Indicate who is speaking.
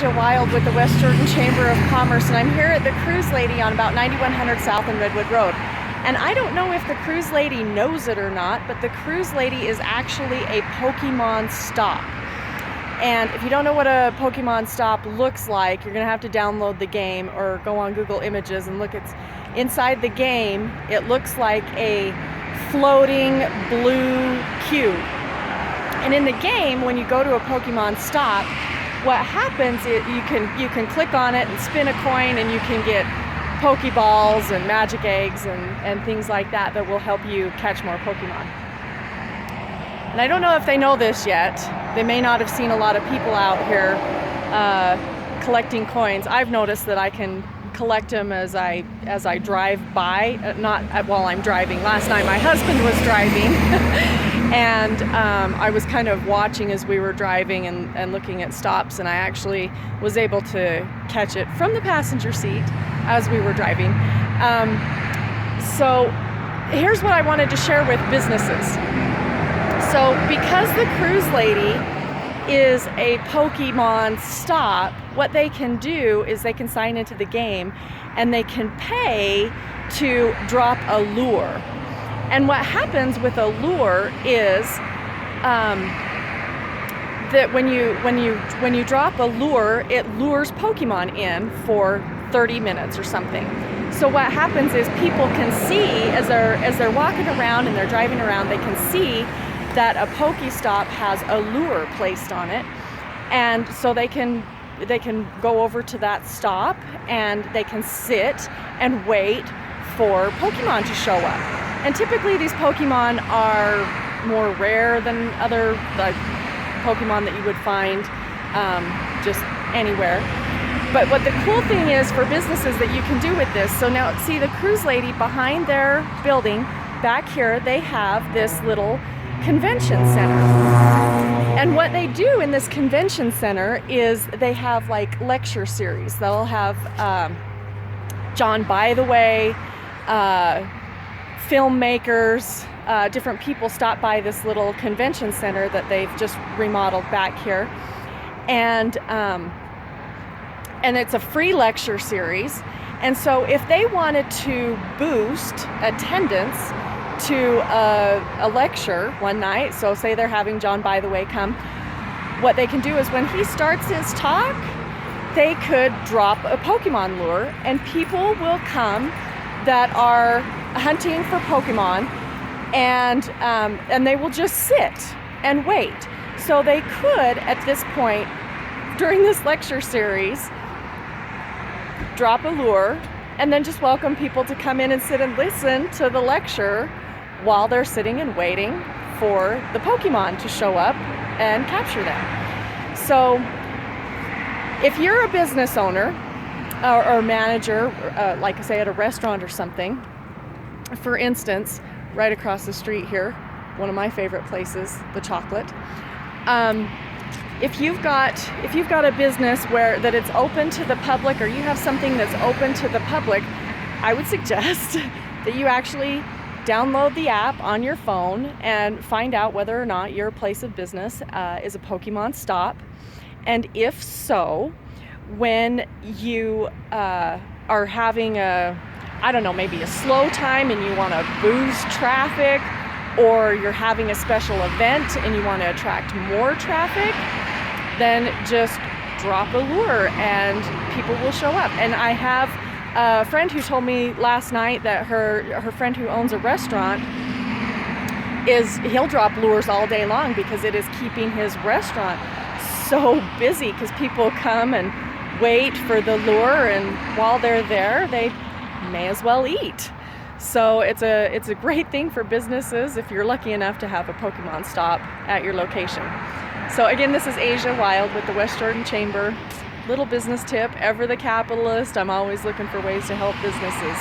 Speaker 1: Aisza Wilde with the West Jordan Chamber of Commerce, and I'm here at the Cruise Lady on about 9100 South and Redwood Road. And I don't know if the Cruise Lady knows it or not, but the Cruise Lady is actually a Pokemon stop. And if you don't know what a Pokemon stop looks like, you're going to have to download the game or go on Google Images and look. It's inside the game. It looks like a floating blue cube. And in the game, when you go to a Pokemon stop, what happens is you can click on it and spin a coin, and you can get Pokeballs and magic eggs and things like that that will help you catch more Pokemon. And I don't know if they know this yet. They may not have seen a lot of people out here collecting coins. I've noticed that I can collect them as I drive by, not while I'm driving. Last night my husband was driving and I was kind of watching as we were driving and looking at stops, and I actually was able to catch it from the passenger seat as we were driving. So here's what I wanted to share with businesses. So because the Cruise Lady is a Pokemon stop, what they can do is they can sign into the game and they can pay to drop a lure. And what happens with a lure is that when you drop a lure, it lures Pokemon in for 30 minutes or something. So what happens is people can see as they're walking around and they're driving around, they can see that a Pokestop has a lure placed on it, and so they can go over to that stop and they can sit and wait for Pokemon to show up. And typically these Pokemon are more rare than other like Pokemon that you would find just anywhere. But what the cool thing is for businesses that you can do with this, so now see the Cruise Lady behind their building back here, they have this little convention center. And what they do in this convention center is they have like lecture series. They'll have John By the Way, filmmakers, different people stop by this little convention center that they've just remodeled back here. And it's a free lecture series. And so if they wanted to boost attendance to a lecture one night, so say they're having John By the Way come, what they can do is when he starts his talk, they could drop a Pokemon lure, and people will come that are hunting for Pokemon, and they will just sit and wait. So they could, at this point, during this lecture series, drop a lure and then just welcome people to come in and sit and listen to the lecture while they're sitting and waiting for the Pokemon to show up and capture them. So if you're a business owner or manager, like I say at a restaurant or something, for instance, right across the street here, one of my favorite places, the Chocolate. If you've got a business that it's open to the public, or you have something that's open to the public, I would suggest that you actually download the app on your phone and find out whether or not your place of business is a Pokemon stop. And if so, when you are having maybe a slow time and you want to boost traffic, or you're having a special event and you want to attract more traffic, then just drop a lure and people will show up. And I have a friend who told me last night that her friend who owns a restaurant he'll drop lures all day long because it is keeping his restaurant so busy, because people come and wait for the lure, and while they're there they may as well eat. So it's a great thing for businesses if you're lucky enough to have a Pokemon stop at your location. So again, this is Aisza Wilde with the West Jordan Chamber. Little business tip, ever the capitalist, I'm always looking for ways to help businesses.